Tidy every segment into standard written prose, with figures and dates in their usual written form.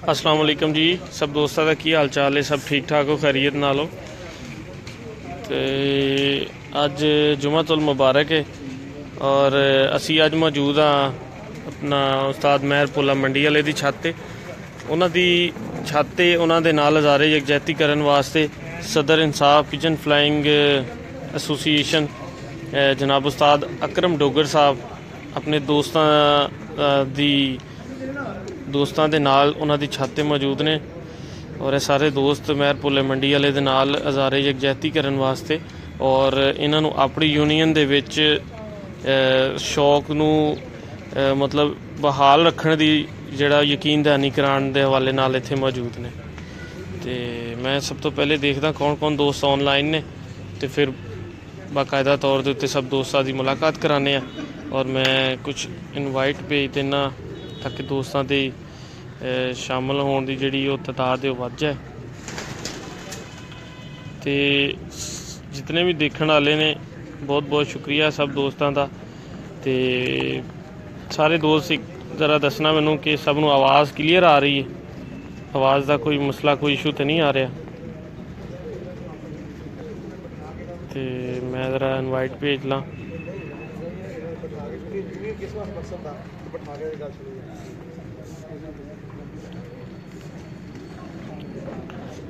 अस्सलाम वालेकुम जी। सब दोस्तों का की हाल चाल है? सब ठीक ठाक हो, खैरियत नाल हो? तो अज जुमातुल मुबारक है और असी अज मौजूद हाँ अपना उस्ताद महर पुला मंडी वाले की छत ते। उन्हां दी छत ते उन्हां दे नाल हज़ारे यकजहती करन वास्ते सदर इंसाफ पिजन फ्लाइंग एसोसीएशन जनाब उस्ताद अकरम डोगर साहब अपने दोस्तां दे नाल उन्हां दी छत ते मौजूद ने और सारे दोस्त महर पुले मंडी वाले दे नाल हज़ारे यकजहती करन वास्ते और इन्हां नूं अपनी यूनीयन दे विच शौक नूं मतलब बहाल रखने दी जिहड़ा यकीन दहानी कराने दे हवाले नाल इत्थे मौजूद ने। ते मैं सब तो पहले देखदा कौन कौन दोस्त ऑनलाइन ने ते फिर बाकायदा तौर दे उत्ते सब दोस्तां दी मुलाकात कराने और मैं कुछ इनवाइट भेज देना ताकि दोस्तां दे शामिल होने की जिहड़ी ओह तादाद है वध जाए। ते जितने भी देखने वाले ने बहुत बहुत शुक्रिया सब दोस्तों का। ते सारे दोस्त एक ज़रा दसना मैनू कि सब नूं आवाज़ क्लीयर आ रही है, आवाज़ का कोई मसला कोई इशू तो नहीं आ रहा? तो मैं ज़रा इनवाइट भेज ला।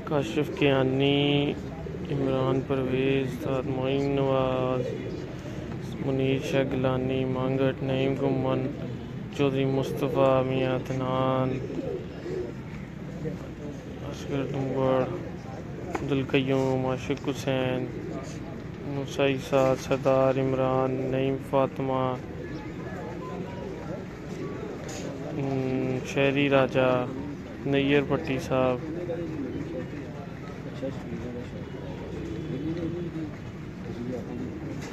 काशिफ कियानी, इमरान परवेज़, मोइन नवाज़, मुनीर शाह गिलानी, मांगट, नईम गुमन, चौधरी मुस्तफ़ा, मियाँ तनान, असगर डुम्बड़, अब्दुल कयूम, आशिक हुसैन, मूसा ईसा, सरदार इमरान, नईम फातिमा, शहरी राजा, नैयर भट्टी साहब,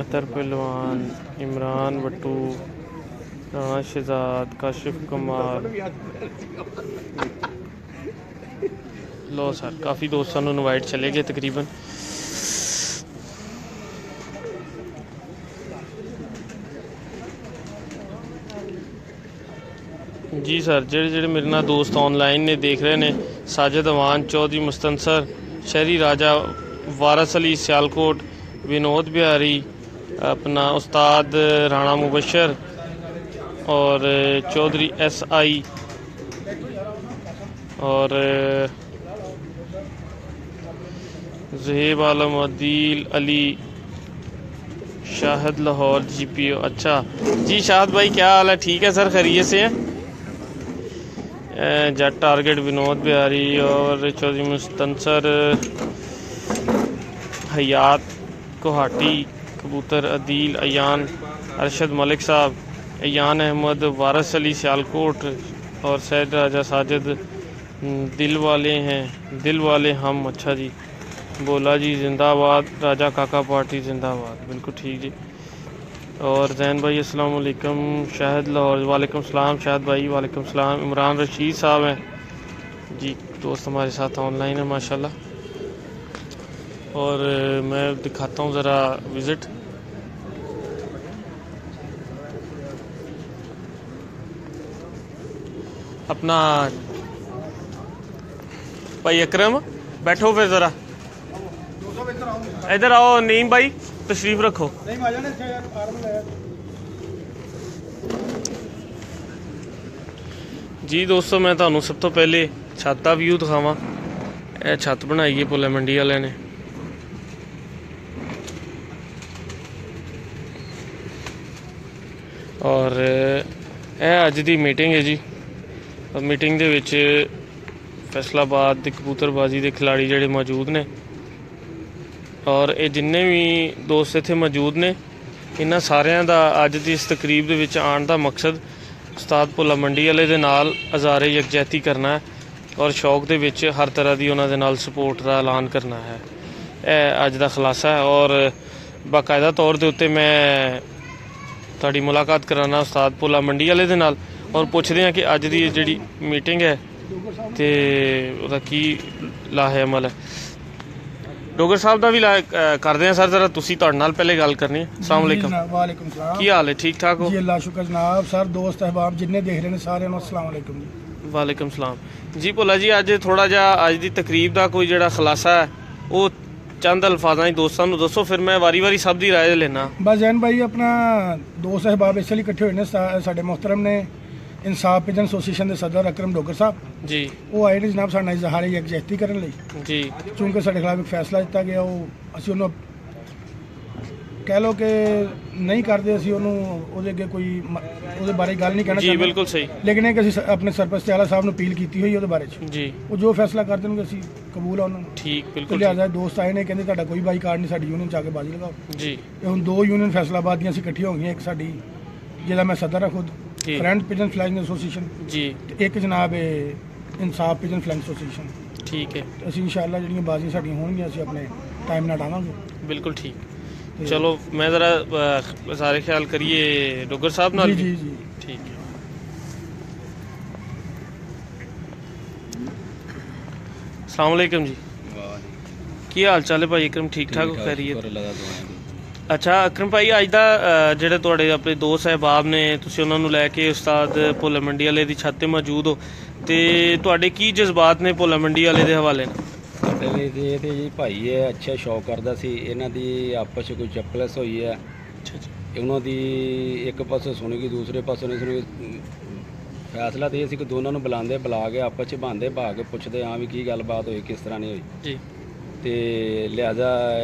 अतर पहलवान, इमरान भट्टू, राणा शहजाद, काशिफ कमाल। लो सर काफ़ी दोस्तों को इनवाइट चले गए तकरीबन। जी सर जेड़े मेरे नाल दोस्त ऑनलाइन ने देख रहे ने साजिद अवान, चौधरी मुस्तनसर, शहरी राजा, वारस अली सियालकोट, विनोद बिहारी, अपना उस्ताद राणा मुबशर और चौधरी SI और ज़हेब आलम, अदील अली, शाहिद लाहौर GPO। अच्छा जी शाहिद भाई क्या हाल है? ठीक है सर, खैरियत से हैं? जट टारगेट विनोद बिहारी और चौधरी मुस्तनसर, हयात कोहाटी, कबूतर अदील, अयान अरशद मलिक साहब, अयान अहमद, वारस अली सियालकोट और सैद राजा साजिद। दिल वाले हैं, दिल वाले हम। अच्छा जी, बोला जी जिंदाबाद, राजा काका पार्टी जिंदाबाद। बिल्कुल ठीक जी। और जैन भाई अस्सलाम वालेकुम, शाहिद लाहौर वालेकुम सलाम, शाहिद भाई वालेकुम सलाम। इमरान रशीद साहब हैं जी, दोस्त हमारे साथ ऑनलाइन है माशाल्लाह। और मैं दिखाता हूँ ज़रा विज़िट। अपना भाई अकरम बैठो फिर ज़रा इधर आओ। नईम भाई तशरीफ रखो। जी दोस्तों मैं तुहानू सब तो पहले छत का व्यू दिखावां। यह छत बनाई है पुले मंडी वाले ने और यह अज की मीटिंग है जी। मीटिंग दे विच फैसलाबाद के कबूतरबाजी के खिलाड़ी जिहड़े मौजूद ने और ये जिन्ने भी दोस्त इत्थे मौजूद ने इन्हां सारियां दा अज की इस तकरीब दे विच आउण दा मकसद उस्ताद पुला मंडी वाले दे नाल हज़ारे यकजहती करना है और शौक दे विच हर तरह की उन्हां दे नाल सपोर्ट का ऐलान करना है। यह अज का खुलासा है और बाकायदा तौर के उत्ते मैं तुहाडी मुलाकात कराना उस्ताद पुला मंडी वाले दे नाल और पुछदे हैं कि अज की जिहड़ी मीटिंग है तो उसका की लाहे अमल है। डोगर साहब का भी करते हैं सर, जरा तुसी तुहाडे नाल पहले गल करनी है। अस्सलाम वालेकुम। वालेकुम सलाम। की हाल है? ठीक ठाक हो जी अल्लाह शुक्र जनाब। सर दोस्त अहबाब जिन्ने देख रहे हैं सारे अस्सलाम वालेकुम जी। ਵਾਲੇਕੁਮ ਸਲਾਮ ਜੀ। ਭੋਲਾ ਜੀ ਅੱਜ ਥੋੜਾ ਜਿਹਾ ਅੱਜ ਦੀ ਤਕਰੀਬ ਦਾ ਕੋਈ ਜਿਹੜਾ ਖੁਲਾਸਾ ਹੈ ਉਹ ਚੰਦ ਅਲਫਾਜ਼ਾਂ 'ਚ ਦੋਸਤਾਂ ਨੂੰ ਦੱਸੋ, ਫਿਰ ਮੈਂ ਵਾਰੀ ਸਭ ਦੀ ਰਾਏ ਲੈਣਾ। ਬਸ ਜੈਨ ਭਾਈ ਆਪਣਾ ਦੋਸਤ ਅਹਿਬਾਬ ਇਸ ਲਈ ਇਕੱਠੇ ਹੋਏ ਨੇ। ਸਾਡੇ ਮੁਹਤਰਮ ਨੇ ਇਨਸਾਫ ਪਿਜਨ ਐਸੋਸੀਏਸ਼ਨ ਦੇ ਸਦਰ ਅਕਰਮ ਡੋਗਰ ਸਾਹਿਬ ਜੀ, ਉਹ ਆਏ ਨੇ ਜਨਾਬ ਸਾਡੇ ਨਾਲ ਇਜ਼ਹਾਰ ਯਕਜਹਿਤੀ ਕਰਨ ਲਈ ਜੀ। ਚੂੰਕਿ ਸਾਡੇ ਖਿਲਾਫ ਇੱਕ ਫੈਸਲਾ ਦਿੱਤਾ ਗਿਆ, ਉਹ ਅਸੀਂ ਉਹਨੂੰ ਕਹਿ ਲਓ ਕਿ ਨਹੀਂ ਕਰਦੇ, ਅਸੀਂ ਉਹਨੂੰ ਉਹਦੇ ਅੱਗੇ ਕੋਈ ਉਹਦੇ ਬਾਰੇ ਗੱਲ ਨਹੀਂ ਕਹਿਣਾ ਜੀ ਬਿਲਕੁਲ ਸਹੀ। ਲੇਕਿਨ ਇਹ ਕਿ ਅਸੀਂ ਆਪਣੇ ਸਰਪ੍ਰਸਤ ਆਲਾ ਸਾਹਿਬ ਨੂੰ ਅਪੀਲ ਕੀਤੀ ਹੋਈ ਉਹਦੇ ਬਾਰੇ 'ਚ ਜੀ, ਉਹ ਜੋ ਫੈਸਲਾ ਕਰ ਦੇਣਗੇ ਅਸੀਂ ਕਬੂਲ ਆ ਉਹਨਾਂ ਨੂੰ। ਠੀਕ, ਤੇ ਬਿਲਕੁਲ ਲਿਹਾਜ਼ਾ ਦੋਸਤ ਆਏ ਨੇ, ਕਹਿੰਦੇ ਤੁਹਾਡਾ ਕੋਈ ਬਾਈਕਾਟ ਨਹੀਂ, ਸਾਡੀ ਯੂਨੀਅਨ 'ਚ ਆ ਕੇ ਬਾਜੀ ਲਗਾਓ ਜੀ। ਇਹ ਹੁਣ 2 ਯੂਨੀਅਨ ਫੈਸਲਾਬਾਦ ਦੀਆਂ ਅਸੀਂ ਇਕੱਠੀਆਂ ਹੋ ਗਈਆਂ, ਇੱਕ ਸਾਡੀ ਜਿਹਦਾ ਮੈਂ ਸਦਰ ਹਾਂ ਖੁਦ ਜੀ। ਫਰੈਂਡ ਪਿਜਨ ਫਲਾਈਂਗ ਐਸੋਸੀਏਸ਼ਨ ਜੀ, ਤੇ ਇੱਕ ਜਨਾਬ ਇਨਸਾਫ ਪਿਜਨ ਫਲਾਈਂਗ ਐਸੋਸੀਏਸ਼ਨ। ਠੀਕ ਹੈ, ਅਸੀਂ ਇਨਸ਼ਾਅੱਲਾ ਜਿਹੜੀਆਂ ਬਾਜ਼ੀਆਂ ਸਾਡੀਆਂ ਹੋਣਗੀਆਂ ਅਸੀਂ ਆਪਣੇ ਟਾਈਮ ਨਾਲ ਆਵਾਂਗੇ। ਬਿਲਕੁਲ ਠੀਕ। ਚਲੋ ਮੈਂ ਜ਼ਰਾ ਸਾਰੇ ਖਿਆਲ ਕਰੀਏ ਡੋਗਰ ਸਾਹਿਬ ਨਾਲ। ਜੀ ਜੀ ਠੀਕ ਹੈ। अस्सलाम वालेकुम जी, ਕੀ ਹਾਲ ਚਾਲ ਹੈ ਭਾਈ ਅਕਰਮ? ਠੀਕ ਠਾਕ ਹੋ? ਖੈਰੀਅਤ? ਅੱਛਾ ਅਕਰਮ ਭਾਈ, ਅੱਜ ਦਾ ਜਿਹੜੇ ਤੁਹਾਡੇ ਆਪਣੇ ਦੋਸਤ ਸਾਹਿਬਾਬ ਨੇ, ਤੁਸੀਂ ਉਹਨਾਂ ਨੂੰ ਲੈ ਕੇ ਉਸਤਾਦ ਭੋਲਾ ਮੰਡੀ ਵਾਲੇ ਦੀ ਛੱਤ ਤੇ ਮੌਜੂਦ ਹੋ, ਤੇ ਤੁਹਾਡੇ ਕੀ ਜਜ਼ਬਾਤ ਨੇ ਭੋਲਾ ਮੰਡੀ ਵਾਲੇ ਦੇ ਹਵਾਲੇ ਨਾਲ? ਇਹ ਤੇ ਜੀ ਭਾਈ ਹੈ, ਅੱਛਾ ਸ਼ੌਕ ਕਰਦਾ ਸੀ। ਇਹਨਾਂ ਦੀ ਆਪਸ 'ਚ ਕੋਈ ਚੱਪਲਸ ਹੋਈ ਹੈ। ਅੱਛਾ ਅੱਛਾ, ਉਹਨਾਂ ਦੀ ਇੱਕ ਪਾਸੇ ਸੁਣੀ ਗਈ, ਦੂਸਰੇ ਪਾਸੇ ਨਹੀਂ ਸੁਣੀ ਗਈ। ਫੈਸਲਾ ਤੇ ਇਹ ਸੀ ਕਿ ਦੋਨਾਂ ਨੂੰ ਬੁਲਾ ਕੇ ਆਪਸ 'ਚ ਬਹਾਂਦੇ ਭਾ ਕੇ ਪੁੱਛਦੇ ਹਾਂ ਵੀ ਕੀ ਗੱਲਬਾਤ ਹੋਈ, ਕਿਸ ਤਰ੍ਹਾਂ ਨਹੀਂ ਹੋਈ ਜੀ। ਤੇ ਲਿਹਾਜ਼ਾ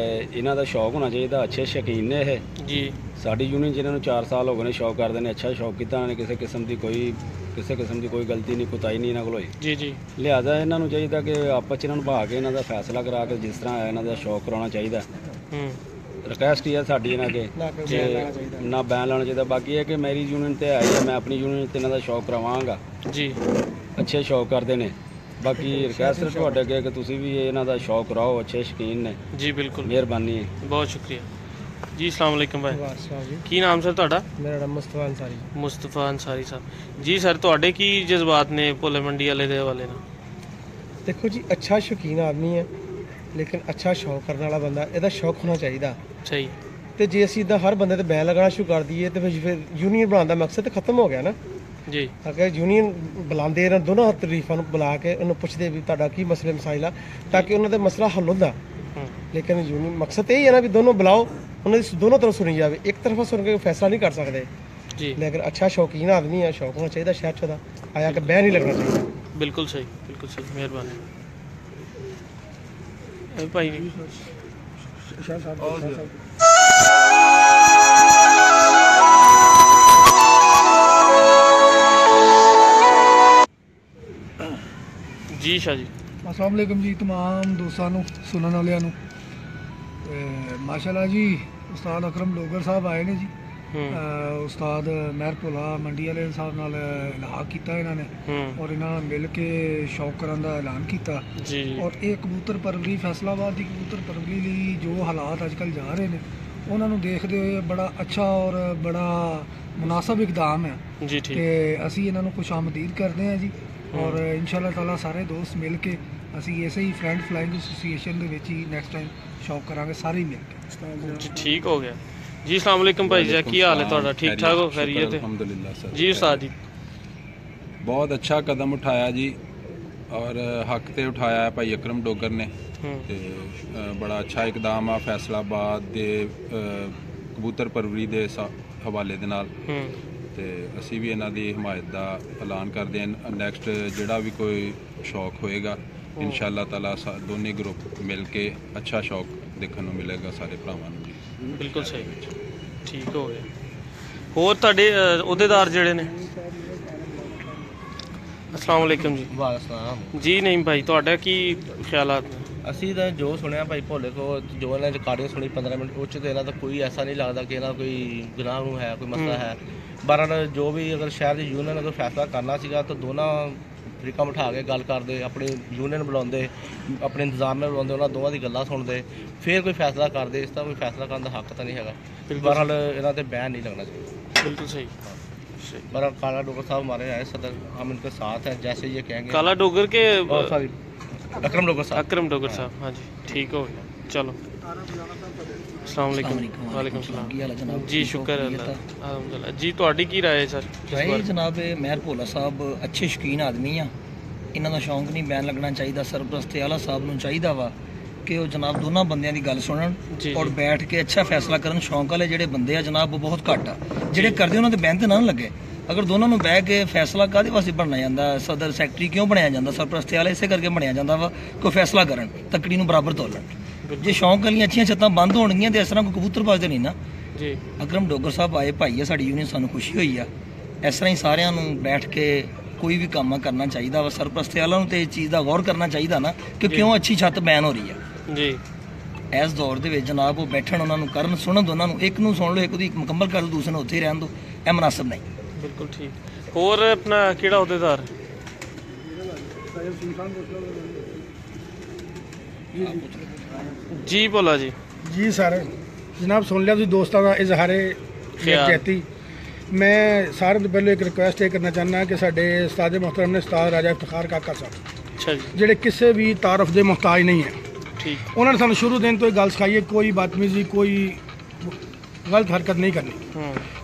ਇਹਨਾਂ ਦਾ ਸ਼ੌਕ ਹੋਣਾ ਚਾਹੀਦਾ। ਅੱਛੇ ਸ਼ੌਕੀਨ ਨੇ ਇਹ ਜੀ। ਸਾਡੀ ਯੂਨੀਅਨ ਜਿਹਨਾਂ ਨੂੰ 4 ਸਾਲ ਹੋ ਗਏ ਨੇ ਸ਼ੌਕ ਕਰਦੇ ਨੇ, ਅੱਛਾ ਸ਼ੌਕ ਕੀਤਾ ਇਹਨਾਂ ਨੇ। ਕਿਸੇ ਕਿਸਮ ਦੀ ਕੋਈ ਗਲਤੀ ਨਹੀਂ, ਕੁਤਾਈ ਨਹੀਂ ਇਹਨਾਂ ਕੋਲ ਹੋਈ। ਜੀ ਜੀ। ਲਿਹਾਜ਼ਾ ਇਹਨਾਂ ਨੂੰ ਚਾਹੀਦਾ ਕਿ ਆਪਸ 'ਚ ਇਹਨਾਂ ਨੂੰ ਭਾ ਕੇ ਇਹਨਾਂ ਦਾ ਫੈਸਲਾ ਕਰਾ ਕੇ ਜਿਸ ਤਰ੍ਹਾਂ ਇਹਨਾਂ ਦਾ ਸ਼ੌਕ ਕਰਾਉਣਾ ਚਾਹੀਦਾ। ਰਿਕੁਐਸਟ ਹੀ ਹੈ ਸਾਡੀ ਇਹਨਾਂ ਅੱਗੇ ਨਾ ਬੈਨ ਲਾਉਣਾ ਚਾਹੀਦਾ। ਬਾਕੀ ਇਹ ਕਿ ਮੇਰੀ ਯੂਨੀਅਨ ਤੇ ਆਈ ਹੈ, ਮੈਂ ਆਪਣੀ ਯੂਨੀਅਨ ਤੇ ਇਹਨਾਂ ਦਾ ਸ਼ੌਕ ਕਰਾਵਾਂਗਾ ਜੀ। ਅੱਛੇ ਸ਼ੌਕ ਕਰਦੇ ਨੇ। ਬਾਕੀ ਰਿਕੁਐਸਟ ਤੁਹਾਡੇ ਅੱਗੇ ਕਿ ਤੁਸੀਂ ਵੀ ਇਹਨਾਂ ਦਾ ਸ਼ੌਕ ਕਰਾਓ, ਅੱਛੇ ਸ਼ੌਕੀਨ ਨੇ ਜੀ। ਬਿਲकुल, ਮਿਹਰਬਾਨੀ ਹੈ, ਬਹੁਤ ਸ਼ੁਕਰੀਆ ਜੀ। अस्सलाम वालेकुम भाई, ਕੀ ਨਾਮ ਸਰ ਤੁਹਾਡਾ? ਮੇਰਾ ਨਾਮ ਮੁਸਤਫਾ ਅੰਸਾਰੀ। ਮੁਸਤਫਾ ਅੰਸਾਰੀ ਸਾਹਿਬ ਜੀ। ਸਰ ਤੁਹਾਡੇ ਕੀ ਜਜ਼ਬਾਤ ਨੇ ਭੋਲੇ ਮੰਡੀ ਵਾਲੇ ਦੇ ਹਵਾਲੇ ਨਾਲ? ਦੇਖੋ ਜੀ, ਅੱਛਾ ਸ਼ੌਕੀਨ ਆਦਮੀ ਹੈ, ਲੇਕਿਨ ਅੱਛਾ ਸ਼ੌਕ ਕਰਨ ਵਾਲਾ ਬੰਦਾ, ਇਹਦਾ ਸ਼ੌਕ ਹੋਣਾ ਚਾਹੀਦਾ। ਸਹੀ। ਤੇ ਜੇ ਅਸੀਂ ਇਦਾਂ ਹਰ ਬੰਦੇ ਤੇ ਬੈਨ ਲਗਾਉਣਾ ਸ਼ੁਰੂ ਕਰ ਦਈਏ ਤੇ ਫਿਰ ਯੂਨੀਅਨ ਬਣਾਉਣ ਦਾ ਮਕਸਦ ਤਾਂ ਖਤਮ ਹੋ ਗਿਆ ਨਾ ਜੀ। ਅਗਰ ਯੂਨੀਅਨ ਬੁਲਾਉਂਦੇ ਇਹਨਾਂ ਦੋਨੋਂ ਤਰੀਫਾਂ ਨੂੰ ਬੁਲਾ ਕੇ ਉਹਨੂੰ ਪੁੱਛਦੇ ਵੀ ਤੁਹਾਡਾ ਕੀ ਮਸਲੇ ਮਸਾਇਲ ਆ, ਤਾਂ ਕਿ ਉਹਨਾਂ ਦਾ ਮਸਲਾ ਹੱਲ ਹੁੰਦਾ। ਲੇਕਿਨ ਯੂਨੀਅਨ ਮਕਸਦ ਇਹ ਹੀ ਹੈ ਨਾ ਵੀ ਦੋਨੋਂ ਬੁਲਾਓ, ਉਹਨਾਂ ਦੀ ਦੋਨੋਂ ਤਰਫ ਸੁਣੀ ਜਾਵੇ। ਇੱਕ ਤਰਫਾ ਸੁਣ ਕੇ ਫੈਸਲਾ ਨਹੀਂ ਕਰ ਸਕਦੇ ਜੀ। ਲੇਕਿਨ ਅੱਛਾ ਸ਼ੌਕੀਨ ਆਦਮੀ ਹੈ, ਸ਼ੌਕ ਹੋਣਾ ਚਾਹੀਦਾ ਸ਼ਹਿਰ 'ਚ ਉਹਦਾ, ਆਇਆ ਕਿ ਬੈਨ ਨਹੀਂ ਲੱਗਣਾ ਚਾਹੀਦਾ। ਬਿਲਕੁਲ ਸਹੀ, ਬਿਲकुल ਸਹੀ, ਮਿਹਰਬਾਨੀ ਭਾਈ। ਜੀ ਸ਼ਾਹ ਜੀ। अस्सलाम वालेकुम जी तमाम दोस्तों ਨੂੰ ਸੁਣਨ ਵਾਲਿਆਂ ਨੂੰ। ਮਾਸ਼ਾਅੱਲਾ ਜੀ, ਉਸਤਾਦ ਅਕਰਮ ਡੋਗਰ ਸਾਹਿਬ ਆਏ ਨੇ ਜੀ। ਉਸਤਾਦ ਮਹਿਰ ਭੋਲਾ ਮੰਡੀ ਵਾਲੇ ਸਾਹਿਬ ਨਾਲ ਇਲਾਹਾ ਕੀਤਾ ਇਹਨਾਂ ਨੇ, ਔਰ ਇਹਨਾਂ ਨਾਲ ਮਿਲ ਕੇ ਸ਼ੌਕ ਕਰਨ ਦਾ ਐਲਾਨ ਕੀਤਾ ਜੀ। ਔਰ ਇਹ ਕਬੂਤਰ ਪਰਵਰੀ ਫੈਸਲਾਬਾਦ ਦੀ ਕਬੂਤਰ ਪਰਵਰੀ ਲਈ ਜੋ ਹਾਲਾਤ ਅੱਜ ਕੱਲ੍ਹ ਜਾ ਰਹੇ ਨੇ, ਉਹਨਾਂ ਨੂੰ ਦੇਖਦੇ ਹੋਏ ਬੜਾ ਅੱਛਾ ਔਰ ਬੜਾ ਮੁਨਾਸਬ ਇਕਦਾਮ ਹੈ ਜੀ। ਠੀਕ। ਤੇ ਅਸੀਂ ਇਹਨਾਂ ਨੂੰ ਖੁਸ਼ ਆਮਦੀਦ ਕਰਦੇ ਹਾਂ ਜੀ। ਔਰ ਇਨਸ਼ਾਅੱਲਾ ਤਾਲਾ ਸਾਰੇ ਦੋਸਤ ਮਿਲ ਕੇ ਅਸੀਂ ਇਸੇ ਹੀ ਫਰੈਂਡ ਫਲਾਈਂਗ ਐਸੋਸੀਏਸ਼ਨ ਦੇ ਵਿੱਚ ਹੀ ਨੈਕਸਟ ਟਾਈਮ ਸ਼ੌਕ ਕਰਾਂਗੇ, ਸਾਰੇ ਹੀ ਮਿਲ ਕੇ ਜੀ। ਠੀਕ ਹੋ ਗਿਆ ਜੀ। अस्सलाम वालेकुम भाई जी, ਕੀ ਹਾਲ ਹੈ ਤੁਹਾਡਾ? ठीक ठाक हो? खैरियत है? अल्हम्दुलिल्लाह सर जी। उस्ताद जी, बहुत अच्छा कदम उठाया जी, और हक ते उठाया है भाई अकरम डोगर ने। ते बड़ा अच्छा इकदाम आ फैसलाबाद दे कबूतर परवरी दे हवाले दे नाल। ਤੇ ਅਸੀਂ ਵੀ ਇਹਨਾਂ ਦੀ ਹਮਾਇਤ ਦਾ ਐਲਾਨ ਕਰਦੇ ਹਾਂ। ਨੈਕਸਟ ਜਿਹੜਾ ਵੀ ਕੋਈ ਸ਼ੌਕ ਹੋਏਗਾ ਇਨਸ਼ਾਅੱਲਾ ਤਾਲਾ ਦੋਨੇ ਗਰੁੱਪ ਮਿਲ ਕੇ ਅੱਛਾ ਸ਼ੌਕ ਦੇਖਣ ਨੂੰ ਮਿਲੇਗਾ ਸਾਰੇ ਭਰਾਵਾਂ ਨੂੰ ਜੀ। ਬਿਲਕੁਲ ਸਹੀ, ਠੀਕ ਹੋ ਗਿਆ। ਹੋਰ ਤੁਹਾਡੇ ਅਹੁਦੇਦਾਰ ਜਿਹੜੇ ਨੇ? अस्सलाम वालेकुम जी। ਵਾਸਲਾਮ ਜੀ। ਨਹੀਂ ਭਾਈ, ਤੁਹਾਡਾ ਕੀ ਖਿਆਲਾਤ ਨੇ? ਅਸੀਂ ਤਾਂ ਜੋ ਸੁਣਿਆ ਭਾਈ ਭੋਲੇ ਕੋ, ਜੋ ਇਹਨਾਂ ਰਿਕਾਰਡਿੰਗ ਸੁਣੀ 15 ਮਿੰਟ, ਉਹ 'ਚ ਤਾਂ ਇਹਨਾਂ ਦਾ ਕੋਈ ਐਸਾ ਨਹੀਂ ਲੱਗਦਾ ਕਿ ਇਹਨਾਂ ਦਾ ਕੋਈ ਗੁਨਾਹ ਨੂੰ ਹੈ, ਕੋਈ ਮਸਲਾ ਹੈ। ਬਹਰਾਲ ਜੋ ਵੀ ਅਗਰ ਸ਼ਹਿਰ ਦੀ ਯੂਨੀਅਨ ਅਗਰ ਫੈਸਲਾ ਕਰਨਾ ਸੀਗਾ ਤਾਂ ਦੋਨਾਂ ਤਰੀਕਾ ਬਿਠਾ ਕੇ ਗੱਲ ਕਰਦੇ, ਆਪਣੀ ਯੂਨੀਅਨ ਬੁਲਾਉਂਦੇ, ਆਪਣੇ ਇੰਤਜ਼ਾਮ ਨਾਲ ਬੁਲਾਉਂਦੇ, ਉਹਨਾਂ ਦੋਵਾਂ ਦੀ ਗੱਲਾਂ ਸੁਣਦੇ, ਫਿਰ ਕੋਈ ਫੈਸਲਾ ਕਰਦੇ। ਇਸ ਦਾ ਕੋਈ ਫੈਸਲਾ ਕਰਨ ਦਾ ਹੱਕ ਤਾਂ ਨਹੀਂ ਹੈਗਾ। ਬਹਰਾਲ ਇਹਨਾਂ ਤੇ ਬੈਨ नहीं लगना चाहिए। बिल्कुल सही। बहरहाल काला डोगर साहब हमारे आए सदर, हम इनके साथ हैं, जैसे ये कहेंगे। काला डोगर के सॉरी, अकरम डोगर साहब। अकरम डोगर साहब, हाँ जी। ठीक हो गया, चलो। अस्सलाम वालेकुम। वालेकुम सलाम जी, शुक्र है अल्लाह अल्हम्दुलिल्लाह जी। ਤੁਹਾਡੀ ਕੀ ਰਾਏ ਹੈ ਸਰ? ਰਾਏ ਜਨਾਬ ਮਹਿਰ ਭੋਲਾ ਸਾਹਿਬ ਅੱਛੇ ਸ਼ੌਕੀਨ ਆਦਮੀ ਆ, ਇਹਨਾਂ ਦਾ ਸ਼ੌਂਕ ਨਹੀਂ ਬੈਨ ਲੱਗਣਾ ਚਾਹੀਦਾ। ਸਰਪ੍ਰਸਤ ਆਲਾ ਸਾਹਿਬ ਨੂੰ ਚਾਹੀਦਾ ਵਾ ਕਿ ਉਹ ਜਨਾਬ ਦੋਨਾਂ ਬੰਦਿਆਂ ਦੀ ਗੱਲ ਸੁਣਨ ਜੀ, ਔਰ ਜੀ। ਬੈਠ ਕੇ ਅੱਛਾ ਫੈਸਲਾ ਕਰਨ। ਸ਼ੌਂਕ ਵਾਲੇ ਜਿਹੜੇ ਬੰਦੇ ਆ ਜਨਾਬ ਉਹ ਬਹੁਤ ਘੱਟ ਆ, ਜਿਹੜੇ ਕਰਦੇ ਉਹਨਾਂ ਦੇ ਬੈਨ ਤੇ ਨਾ ਲੱਗੇ। ਅਗਰ ਦੋਨਾਂ ਨੂੰ ਬਹਿ ਕੇ ਫੈਸਲਾ ਕਾਹਦੇ ਵਾਸਤੇ ਬਣਨਾ ਜਾਂਦਾ, ਸਦਰ ਸੈਕਟਰੀ ਕਿਉਂ ਬਣਾਇਆ ਜਾਂਦਾ, ਸਰਪ੍ਰਸਤ ਵਾਲਾ ਇਸੇ ਕਰਕੇ ਬਣਿਆ ਜਾਂਦਾ ਵਾ ਕੋਈ ਫੈਸਲਾ ਕਰਨ, ਤਕੜੀ ਨੂੰ ਬਰਾਬਰ ਤੋਲਣ। ਜੇ ਸ਼ੌਂਕ ਵਾਲੀਆਂ ਅੱਛੀਆਂ ਛੱਤਾਂ ਬੰਦ ਹੋਣਗੀਆਂ ਤੇ ਇਸ ਤਰ੍ਹਾਂ ਕੋਈ ਕਬੂਤਰਬਾਜ਼ ਤੇ ਨਹੀਂ ਨਾ। ਜੀ ਅਕਰਮ ਡੋਗਰ ਸਾਹਿਬ ਆਏ ਭਾਈ ਆ ਸਾਡੀ ਯੂਨੀਅਨ, ਸਾਨੂੰ ਖੁਸ਼ੀ ਹੋਈ ਆ। ਇਸ ਤਰ੍ਹਾਂ ਹੀ ਸਾਰਿਆਂ ਨੂੰ ਬੈਠ ਕੇ ਕੋਈ ਵੀ ਕੰਮ ਕਰਨਾ ਚਾਹੀਦਾ ਵਾ। ਸਰਪ੍ਰਸਤ ਵਾਲਾ ਨੂੰ ਤੇ ਇਸ ਚੀਜ਼ ਦਾ ਗੌਰ ਕਰਨਾ ਚਾਹੀਦਾ ਨਾ ਕਿ ਕਿਉਂ ਅੱਛੀ ਛੱਤ ਬੈਨ ਹੋ ਰਹੀ ਆ। ਜੀ ਇਸ ਦੌਰ ਦੇ ਵਿੱਚ ਜਨਾਬ ਉਹ ਬੈਠਣ, ਉਹਨਾਂ ਨੂੰ ਕਰਨ, ਸੁਣਨ ਦੋਨਾਂ ਨੂੰ। ਇੱਕ ਨੂੰ ਸੁਣ ਲਓ, ਇੱਕ ਦੀ ਮੁਕੰਮਲ ਕਰ ਲਓ, ਦੂਸਰੇ ਨੂੰ ਉੱਥੇ ਹੀ ਰਹਿਣ ਦਿਓ। ਇਹ ਮੁਨਾਸਬ ਨਹੀਂ। ਬਿਲਕੁਲ ਠੀਕ। ਹੋਰ ਆਪਣਾ ਕਿਹੜਾ ਅਹੁਦੇਦਾਰ? ਜੀ ਭੋਲਾ ਜੀ। ਜੀ ਸਰ, ਜਨਾਬ ਸੁਣ ਲਿਆ ਤੁਸੀਂ ਦੋਸਤਾਂ ਦਾ ਇਜ਼ਹਾਰੇ ਯਕਜਹਿਤੀ। ਮੈਂ ਸਾਰਿਆਂ ਤੋਂ ਪਹਿਲਾਂ ਇੱਕ ਰਿਕੁਐਸਟ ਇਹ ਕਰਨਾ ਚਾਹੁੰਦਾ ਕਿ ਸਾਡੇ ਉਸਤਾਦ ਮੁਹਤਰਮ ਨੇ ਉਸਤਾਦ ਰਾਜਾ ਇਫਤਖਾਰ ਕਾਕਾ ਸਾਹਿਬ, ਅੱਛਾ ਜੀ, ਜਿਹੜੇ ਕਿਸੇ ਵੀ ਤਾਰਫ ਦੇ ਮੁਹਤਾਜ ਨਹੀਂ ਹੈ। ਠੀਕ। ਉਹਨਾਂ ਨੇ ਸਾਨੂੰ ਸ਼ੁਰੂ ਦਿਨ ਤੋਂ ਇਹ ਗੱਲ ਸਿਖਾਈ ਹੈ ਕੋਈ ਬਦਤਮੀਜ਼ੀ, ਕੋਈ ਗਲਤ ਹਰਕਤ ਨਹੀਂ ਕਰਨੀ।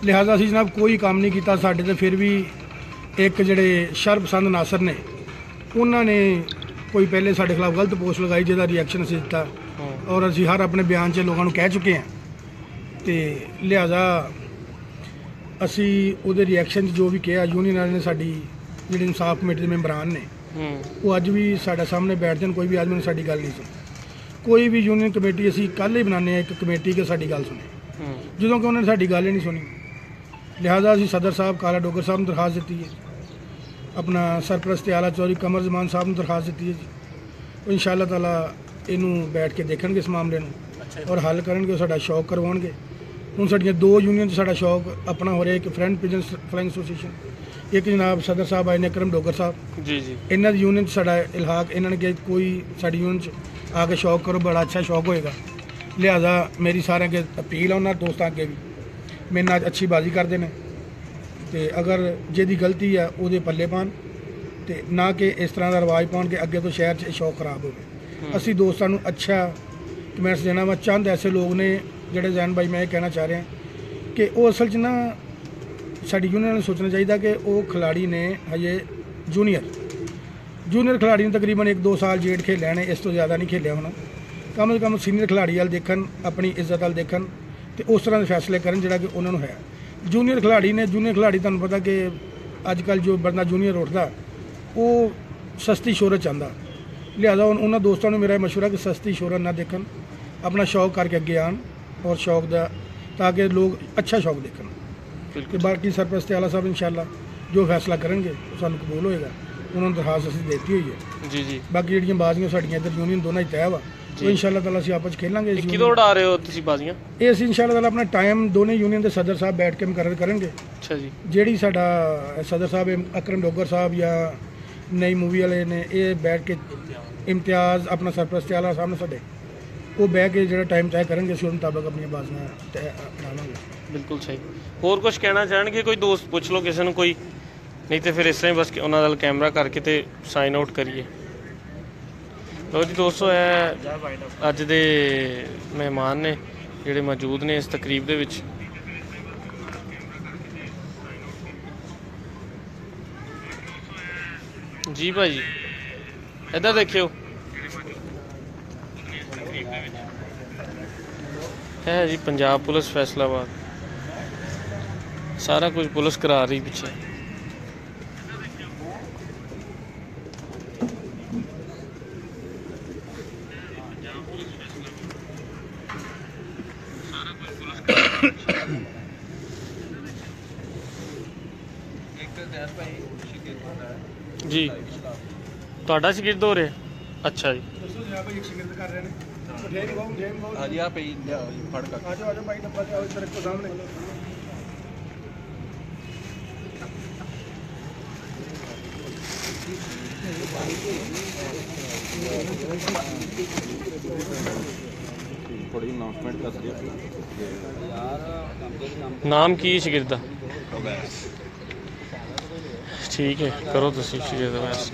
ਲਿਹਾਜ਼ਾ ਅਸੀਂ ਜਨਾਬ ਕੋਈ ਕੰਮ ਨਹੀਂ ਕੀਤਾ। ਸਾਡੇ ਤੇ ਫਿਰ ਵੀ ਇੱਕ ਜਿਹੜੇ ਸ਼ਰਪਸੰਦ ਨਾਸਰ ਨੇ, ਉਹਨਾਂ ਨੇ ਕੋਈ ਪਹਿਲੇ ਸਾਡੇ ਖਿਲਾਫ ਗਲਤ ਪੋਸਟ ਲਗਾਈ ਜਿਹਦਾ ਰਿਐਕਸ਼ਨ ਅਸੀਂ ਦਿੱਤਾ, ਔਰ ਅਸੀਂ ਹਰ ਆਪਣੇ ਬਿਆਨ 'ਚ ਲੋਕਾਂ ਨੂੰ ਕਹਿ ਚੁੱਕੇ ਹਾਂ। ਤੇ ਲਿਹਾਜ਼ਾ ਅਸੀਂ ਉਹਦੇ ਰਿਐਕਸ਼ਨ 'ਚ ਜੋ ਵੀ ਕਿਹਾ, ਯੂਨੀਅਨ ਵਾਲੇ ਨੇ, ਸਾਡੀ ਜਿਹੜੀ ਇਨਸਾਫ ਕਮੇਟੀ ਦੇ ਮੈਂਬਰਾਂ ਨੇ, ਉਹ ਅੱਜ ਵੀ ਸਾਡੇ ਸਾਹਮਣੇ ਬੈਠਦੇ ਨੇ। ਕੋਈ ਵੀ ਆਦਮੀ ਨੇ ਸਾਡੀ ਗੱਲ ਨਹੀਂ ਸੁਣੀ। ਕੋਈ ਵੀ ਯੂਨੀਅਨ ਕਮੇਟੀ ਅਸੀਂ ਕੱਲ੍ਹ ਹੀ ਬਣਾਉਂਦੇ ਹਾਂ ਇੱਕ ਕਮੇਟੀ ਕਿ ਸਾਡੀ ਗੱਲ ਸੁਣੇ, ਜਦੋਂ ਕਿ ਉਹਨਾਂ ਨੇ ਸਾਡੀ ਗੱਲ ਹੀ ਨਹੀਂ ਸੁਣੀ। ਲਿਹਾਜ਼ਾ ਅਸੀਂ ਸਦਰ ਸਾਹਿਬ ਕਾਲਾ ਡੋਗਰ ਸਾਹਿਬ ਨੂੰ ਦਰਖਾਸਤ ਦਿੱਤੀ ਹੈ, ਆਪਣਾ ਸਰਪ੍ਰਸਤ ਆਲਾ ਚੌਧਰੀ ਕਮਰ ਜ਼ਮਾਨ ਸਾਹਿਬ ਨੂੰ ਦਰਖਾਸਤ ਦਿੱਤੀ ਹੈ ਜੀ। ਉਹ ਇਨਸ਼ਾਅੱਲਾ ਤਾਲਾ ਇਹਨੂੰ ਬੈਠ ਕੇ ਦੇਖਣਗੇ ਇਸ ਮਾਮਲੇ ਨੂੰ ਔਰ ਹੱਲ ਕਰਨਗੇ, ਸਾਡਾ ਸ਼ੌਕ ਕਰਵਾਉਣਗੇ। ਹੁਣ ਸਾਡੀਆਂ ਦੋ ਯੂਨੀਅਨ 'ਚ ਸਾਡਾ ਸ਼ੌਕ ਆਪਣਾ ਹੋ ਰਿਹਾ, ਇੱਕ ਫਰੈਂਡ ਪਿਜਨ ਫਲਾਈਂਗ ਐਸੋਸੀਏਸ਼ਨ, ਇੱਕ ਜਨਾਬ ਸਦਰ ਸਾਹਿਬ ਆਏ ਨੇ ਅਕਰਮ ਡੋਗਰ ਸਾਹਿਬ। ਜੀ ਜੀ। ਇਹਨਾਂ ਦੀ ਯੂਨੀਅਨ 'ਚ ਸਾਡਾ ਇਲਹਾਕ, ਇਹਨਾਂ ਨੇ ਕਿਹਾ ਕੋਈ ਸਾਡੀ ਯੂਨੀਅਨ 'ਚ ਆ ਕੇ ਸ਼ੌਕ ਕਰੋ, ਬੜਾ ਅੱਛਾ ਸ਼ੌਕ ਹੋਏਗਾ। ਲਿਹਾਜ਼ਾ ਮੇਰੀ ਸਾਰਿਆਂ ਅੱਗੇ ਅਪੀਲ ਆ, ਉਹਨਾਂ ਦੋਸਤਾਂ ਅੱਗੇ ਵੀ, ਮੇਰੇ ਨਾਲ ਅੱਛੀ ਬਾਜ਼ੀ ਕਰਦੇ ਨੇ ਤੇ ਅਗਰ ਜਿਹਦੀ ਗਲਤੀ ਆ ਉਹਦੇ ਪੱਲੇ ਪਾਉਣ ਤੇ ਨਾ ਕਿ ਇਸ ਤਰ੍ਹਾਂ ਦਾ ਰਿਵਾਜ ਪਾਉਣ ਕਿ ਅੱਗੇ ਤੋਂ ਸ਼ਹਿਰ 'ਚ ਸ਼ੌਕ ਖਰਾਬ ਹੋਵੇ। ਅਸੀਂ ਦੋਸਤਾਂ ਨੂੰ ਅੱਛਾ ਕਮੈਂਟਸ ਦੇਣਾ ਵਾ। ਚੰਦ ਐਸੇ ਲੋਕ ਨੇ ਜਿਹੜੇ ਜ਼ੈਨ ਭਾਈ, ਮੈਂ ਇਹ ਕਹਿਣਾ ਚਾਹ ਰਿਹਾ ਕਿ ਉਹ ਅਸਲ 'ਚ ਨਾ ਸਾਡੀ ਯੂਨੀਅਨ ਨੂੰ ਸੋਚਣਾ ਚਾਹੀਦਾ ਕਿ ਉਹ ਖਿਲਾੜੀ ਨੇ ਹਜੇ ਜੂਨੀਅਰ ਖਿਲਾੜੀ ਨੇ ਤਕਰੀਬਨ 1-2 ਸਾਲ ਜੇਡ ਖੇਲਿਆ ਨੇ, ਇਸ ਤੋਂ ਜ਼ਿਆਦਾ ਨਹੀਂ ਖੇਲਿਆ ਹੋਣਾ। ਕਮ ਤੋਂ ਕਮ ਸੀਨੀਅਰ ਖਿਲਾੜੀ ਵੱਲ ਦੇਖਣ, ਆਪਣੀ ਇੱਜ਼ਤ ਵੱਲ ਦੇਖਣ ਤੇ ਉਸ ਤਰ੍ਹਾਂ ਦੇ ਫੈਸਲੇ ਕਰਨ ਜਿਹੜਾ ਕਿ ਉਹਨਾਂ ਨੂੰ ਹੈ। ਜੂਨੀਅਰ ਖਿਲਾੜੀ ਨੇ, ਜੂਨੀਅਰ ਖਿਲਾੜੀ ਤੁਹਾਨੂੰ ਪਤਾ ਕਿ ਅੱਜ ਕੱਲ੍ਹ ਜੋ ਬੰਦਾ ਜੂਨੀਅਰ ਉੱਠਦਾ ਉਹ ਸਸਤੀ ਸ਼ੋਹਰਤ ਚਾਹੁੰਦਾ। ਲਿਹਾਜ਼ਾ ਉਹਨਾਂ ਦੋਸਤਾਂ ਨੂੰ ਮੇਰਾ ਮਸ਼ਵਰਾ ਕਿ ਸਸਤੀ ਸ਼ੋਹਰਤ ਨਾ ਦੇਖਣ, ਆਪਣਾ ਸ਼ੌਕ ਕਰਕੇ ਅੱਗੇ ਆਉਣ ਔਰ ਸ਼ੌਕ ਦਾ, ਤਾਂ ਕਿ ਲੋਕ ਅੱਛਾ ਸ਼ੌਕ ਦੇਖਣ। ਤੇ ਬਾਕੀ ਸਰਪ੍ਰਸਤ ਆਲਾ ਸਾਹਿਬ ਇਨਸ਼ਾਅੱਲਾ ਜੋ ਫੈਸਲਾ ਕਰਨਗੇ ਉਹ ਸਾਨੂੰ ਕਬੂਲ ਹੋਏਗਾ। ਉਹਨਾਂ ਨੂੰ ਦਰਖਾਸਤ ਅਸੀਂ ਦਿੱਤੀ ਹੋਈ ਹੈ। ਜੀ ਜੀ। ਬਾਕੀ ਜਿਹੜੀਆਂ ਬਾਜ਼ੀਆਂ ਸਾਡੀਆਂ ਇੱਧਰ ਯੂਨੀਅਨ ਦੋਨਾਂ ਹੀ ਤੈਅ ਵਾ, ਉਹ ਇਨਸ਼ਾਅੱਲਾ ਤਾਲਾ ਅਸੀਂ ਆਪਸ 'ਚ ਖੇਲਾਂਗੇ। ਕਿਦੋਂ ਉਡਾ ਰਹੇ ਹੋ ਤੁਸੀਂ ਬਾਜ਼ੀਆਂ? ਇਹ ਅਸੀਂ ਇਨਸ਼ਾਅੱਲਾ ਤਾਲਾ ਆਪਣਾ ਟਾਈਮ ਦੋਨੇ ਯੂਨੀਅਨ ਦੇ ਸਦਰ ਸਾਹਿਬ ਬੈਠ ਕੇ ਮੁਕਰਰ ਕਰਨਗੇ। ਅੱਛਾ ਜੀ। ਜਿਹੜੀ ਸਾਡਾ ਸਦਰ ਸਾਹਿਬ ਅਕਰਮ ਡੋਗਰ ਸਾਹਿਬ ਜਾਂ ਨਈ ਮੂਵੀ ਵਾਲੇ ਨੇ, ਇਹ ਬੈਠ ਕੇ ਇਮਤਿਆਜ਼ ਆਪਣਾ ਸਰਪ੍ਰਸਤ ਆਲਾ ਸਾਹਮਣੇ ਸਾਡੇ, ਉਹ ਬਹਿ ਕੇ ਜਿਹੜਾ ਟਾਈਮ ਤੈਅ ਕਰਨਗੇ, ਅਸੀਂ ਉਹਦੇ ਮੁਤਾਬਕ ਆਪਣੀਆਂ ਬਾਜ਼ੀਆਂ ਤੈਅ ਬਣਾ ਲਾਂਗੇ। ਬਿਲਕੁਲ ਸਹੀ। ਹੋਰ ਕੁਝ ਕਹਿਣਾ ਚਾਹਣਗੇ? ਕੋਈ ਦੋਸਤ ਪੁੱਛ ਲਓ ਕਿਸੇ ਨੂੰ ਕੋਈ, ਨਹੀਂ ਤੇ ਫਿਰ ਇਸ ਤਰ੍ਹਾਂ ਹੀ ਬਸ ਉਹਨਾਂ ਦਾ ਕੈਮਰਾ ਕਰਕੇ ਤੇ ਸਾਈਨ ਆਊਟ ਕਰੀਏ। ਲੋ ਜੀ ਦੋਸਤੋ, ਇਹ ਅੱਜ ਦੇ ਮਹਿਮਾਨ ਨੇ ਜਿਹੜੇ ਮੌਜੂਦ ਨੇ ਇਸ ਤਕਰੀਬ ਦੇ ਵਿੱਚ। ਜੀ ਭਾਜੀ ਇੱਧਰ ਦੇਖਿਓ, ਹੈ ਜੀ ਪੰਜਾਬ ਪੁਲਿਸ ਫੈਸਲਾਬਾਦ, ਸਾਰਾ ਕੁਝ ਪੁਲਿਸ ਕਰਾ ਰਹੀ ਪਿੱਛੇ। ਜੀ ਤੁਹਾਡਾ ਸ਼ਾਗਿਰਦ ਹੋ ਰਿਹਾ? ਅੱਛਾ ਜੀ। ਹਾਂਜੀ ਆ ਪਈ ਫੜ ਕੇ ਆਜੋ ਆਜੋ ਭਾਈ, ਡੱਬਾ ਤੇ ਆਓ ਇੱਧਰ ਇੱਕੋ ਸਾਹਮਣੇ। ਥੋੜੀ ਅਨਾਉਂਸਮੈਂਟ ਕਰ ਦਿਓ ਨਾਮ ਕੀ ਸ਼ਾਗਿਰਦ ਦਾ? ਠੀਕ ਹੈ, ਕਰੋ ਤੁਸੀਂ ਸ਼ਾਗਿਰਦ ਵੈਸ।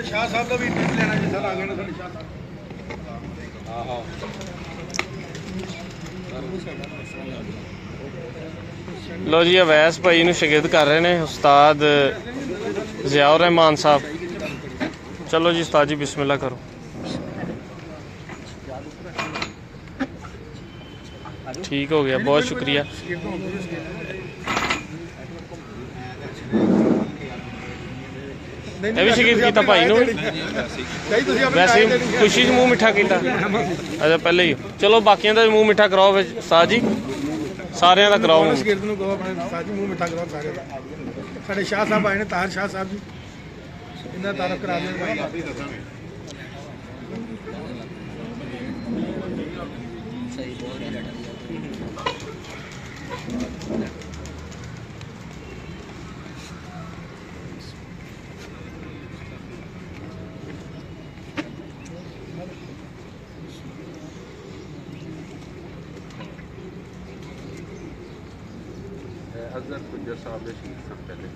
ਸ਼ਾਹ ਸਾਹਿਬ ਦਾ ਵੀ ਇੰਟਰਵਿਊ ਲੈਣਾ ਜੀ ਸਰ, ਆ ਗਏ ਨੇ ਸਾਡੇ ਸ਼ਾਹ ਸਾਹਿਬ। ਲੋ ਜੀ ਅਵੈਸ ਭਾਈ ਨੂੰ ਸ਼ਾਗਿਰਦ ਕਰ ਰਹੇ ਨੇ ਉਸਤਾਦ ਜ਼ਿਆਉਰ ਰਹਿਮਾਨ ਸਾਹਿਬ। ਚਲੋ ਜੀ ਉਸਤਾਦ ਜੀ ਬਿਸਮਿल्लाह ਕਰੋ। ठीक हो गया, बहुत शुक्रिया। भी शकीर किया भाई नूं वैसे खुशी च मूँह मिठा किया। अच्छा पहले ही चलो बाकियां दा मूँह मिठा कराओ उस्ताद जी, सारियां दा कराओ मूँह मिठा कराओ सारे दा। साडे शाह साहब आए ने, तार शाह साहब जी, इन्हां दा तारफ करा देओ। ਅਜ਼ਰ ਗੁੱਜਰ ਸਾਹਿਬ ਦੇ ਸ਼ਹੀਦ ਸਨ ਪਹਿਲੇ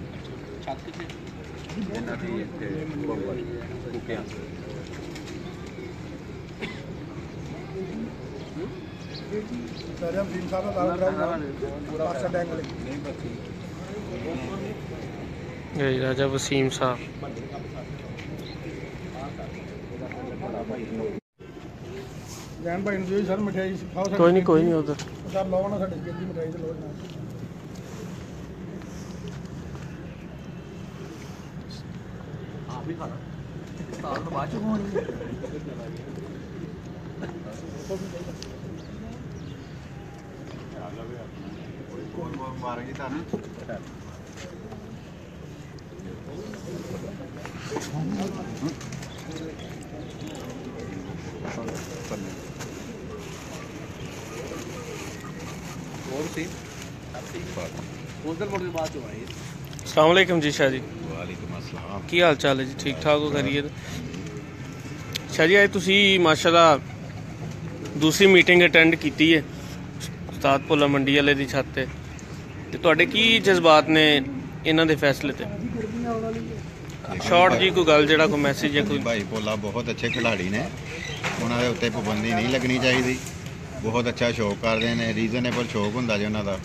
ਇਹਨਾਂ ਦੀ ਇੱਥੇ ਬੰਬਲ ਕੁਕਿਆਂ ਰਾਜਾ ਵਸੀਮ ਸਾਹਿਬ ਦਾ ਤਾਲੁਕ ਪਾਸਾ ਡੈਂਗ ਵਾਲੇ राजा वसीम साहब। ਜੈਨ ਭਾਈ ਨੂੰ ਦਿਓ ਸਰ ਮਠਿਆਈ ਖਾਓ। कोई नहीं उधर ਸਰ ਲਓ ਨਾ ਸਾਡੇ ਜਲਦੀ ਮਠਿਆਈ ਤੇ ਲਓ ਨਾ। अस्सलाम वालेकुम जी शाह जी। ਵਾਲੇਕੁਮ ਅਸਲਾਮ। ਕੀ ਹਾਲ ਚਾਲ ਹੈ ਜੀ? ਠੀਕ ਠਾਕ ਹੋ ਕਰੀਏ ਸ਼ਾਹ ਜੀ। ਅੱਜ ਤੁਸੀਂ ਮਾਸ਼ਾਅੱਲਾ ਦੂਸਰੀ ਮੀਟਿੰਗ ਅਟੈਂਡ ਕੀਤੀ ਹੈ ਉਸਤਾਦ ਭੋਲਾ ਮੰਡੀ ਵਾਲੇ ਦੀ ਛੱਤ ਤੇ ਤੁਹਾਡੇ ਕੀ ਜਜ਼ਬਾਤ ਨੇ ਇਹਨਾਂ ਦੇ ਫੈਸਲੇ ਤੇ? ਸ਼ਾਰਟ ਜੀ ਕੋਈ ਗੱਲ, ਜਿਹੜਾ ਕੋਈ ਮੈਸੇਜ ਹੈ ਕੋਈ? ਭਾਈ ਭੋਲਾ ਬਹੁਤ ਅੱਛੇ ਖਿਡਾਰੀ ਨੇ, ਉਹਨਾਂ ਦੇ ਉੱਤੇ ਪਾਬੰਦੀ ਨਹੀਂ ਲੱਗਣੀ ਚਾਹੀਦੀ। ਬਹੁਤ ਅੱਛਾ ਸ਼ੌਕ ਕਰਦੇ ਨੇ, ਰੀਜ਼ਨੇਬਲ ਸ਼ੌਕ ਹੁੰਦਾ ਜੀ ਉਹਨਾਂ ਦਾ।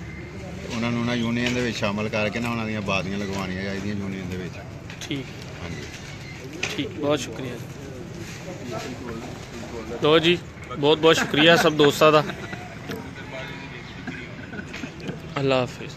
ਉਹਨਾਂ ਨੂੰ ਨਾ ਯੂਨੀਅਨ ਦੇ ਵਿੱਚ ਸ਼ਾਮਲ ਕਰਕੇ ਨਾ ਉਹਨਾਂ ਦੀਆਂ ਬਾਜ਼ੀਆਂ ਲਗਵਾਉਣੀਆਂ ਚਾਹੀਦੀਆਂ ਯੂਨੀਅਨ ਦੇ ਵਿੱਚ। ਠੀਕ ਹਾਂਜੀ ठीक, बहुत शुक्रिया लो जी, बहुत बहुत शुक्रिया सब दोस्तों का। अल्लाह हाफिज़।